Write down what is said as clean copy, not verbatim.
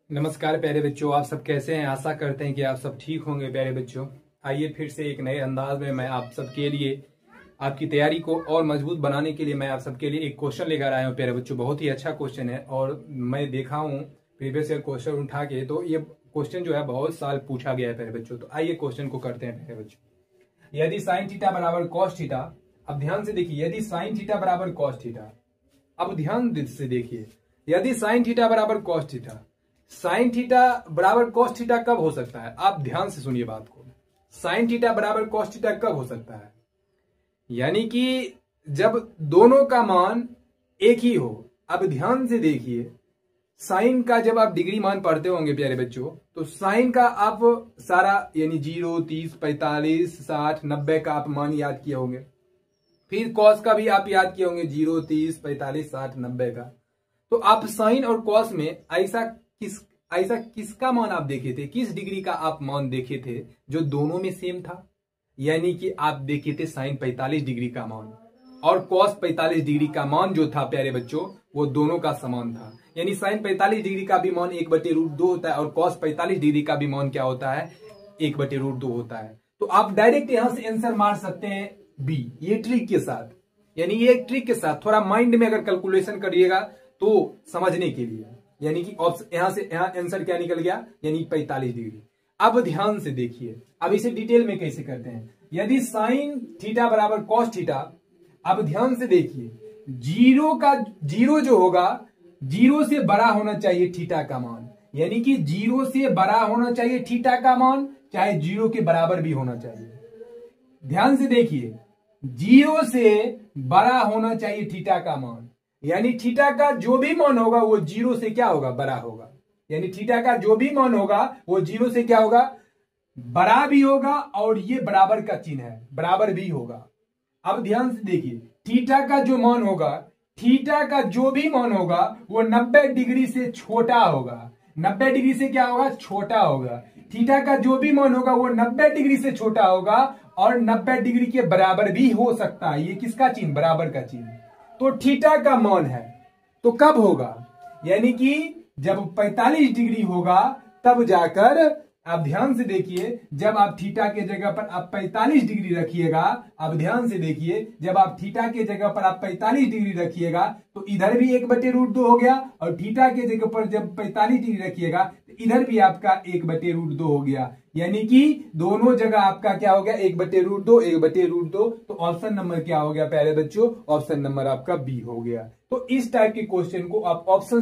नमस्कार प्यारे बच्चों, आप सब कैसे हैं। आशा करते हैं कि आप सब ठीक होंगे। प्यारे बच्चों, आइए फिर से एक नए अंदाज में मैं आप सबके लिए आपकी तैयारी को और मजबूत बनाने के लिए मैं आप सबके लिए एक क्वेश्चन लेकर आया हूं। प्यारे बच्चों, बहुत ही अच्छा क्वेश्चन है और मैं देखा हूं प्रीवियस ईयर क्वेश्चन उठा के, तो ये क्वेश्चन जो है बहुत साल पूछा गया है प्यारे बच्चों। तो आइए क्वेश्चन को करते हैं प्यारे बच्चों। यदि साइन थीटा बराबर कॉस थीटा, अब ध्यान से देखिए, यदि साइन थीटा बराबर कॉस थीटा, अब ध्यान से देखिए, यदि साइन थीटा बराबर कॉस थीटा, साइन थीटा बराबर कॉस थीटा कब हो सकता है। आप ध्यान से सुनिए बात को। साइन थीटा बराबर कॉस थीटा कब हो सकता है, यानी कि जब दोनों का मान एक ही हो। अब ध्यान से देखिए, साइन का जब आप डिग्री मान पढ़ते होंगे प्यारे बच्चों, तो साइन का आप सारा यानी 0, 30, 45, 60, 90 का आप मान याद किए होंगे। फिर कॉस का भी आप याद किए होंगे 0, 30, 45, 60, 90 का। तो आप साइन और कॉस में ऐसा किसका मान आप देखे थे, किस डिग्री का आप मान देखे थे जो दोनों में सेम था। यानी कि आप देखे थे साइन 45 डिग्री का मान और कॉस 45 डिग्री का मान जो था प्यारे बच्चों, वो दोनों का समान था। यानी साइन 45 डिग्री का भी मान 1/√2 होता है और कॉस 45 डिग्री का भी मान क्या होता है, 1/√2 होता है। तो आप डायरेक्ट यहां से आंसर मार सकते हैं बी, ये ट्रिक के साथ। यानी ये ट्रिक के साथ थोड़ा माइंड में अगर कैलकुलेशन करिएगा तो समझने के लिए, यानी कि यहां से यहां आंसर क्या निकल गया, यानी 45 डिग्री। अब ध्यान से देखिए, अब इसे डिटेल में कैसे करते हैं। यदि साइन थीटा बराबर कॉस थीटा, अब ध्यान से देखिए, जीरो जो होगा, 0 से बड़ा होना चाहिए थीटा का मान। यानी कि 0 से बड़ा होना चाहिए थीटा का मान, चाहे 0 के बराबर भी होना चाहिए। ध्यान से देखिए, 0 से बड़ा होना चाहिए थीटा का मान, यानी थीटा का जो भी मान होगा वो 0 से क्या होगा, बड़ा होगा। यानी थीटा का जो भी मान होगा वो 0 से क्या होगा, बड़ा भी होगा। और ये बराबर का चिन्ह है, बराबर भी होगा। अब ध्यान से देखिए, थीटा का जो मान होगा, थीटा का जो भी मान होगा वो 90 डिग्री से छोटा होगा। 90 डिग्री से क्या होगा, छोटा होगा। थीटा का जो भी मान होगा वो 90 डिग्री से छोटा होगा और 90 डिग्री के बराबर भी हो सकता है। ये किसका चिन्ह, बराबर का चिन्ह। तो थीटा का मान है, तो कब होगा, यानी कि जब 45 डिग्री होगा तब जाकर, आप ध्यान से देखिए, जब आप थीटा के जगह पर आप 45 डिग्री रखिएगा, अब ध्यान से देखिए, जब आप थीटा के जगह पर आप 45 डिग्री रखिएगा तो इधर भी 1/√2 हो गया, और थीटा के जगह पर जब 45 डिग्री रखिएगा तो इधर भी आपका 1/√2 हो गया। यानी कि दोनों जगह आपका क्या हो गया, 1/√2, 1/√2। तो ऑप्शन नंबर क्या हो गया प्यारे बच्चों, ऑप्शन नंबर आपका बी हो गया। तो इस टाइप के क्वेश्चन को आप ऑप्शन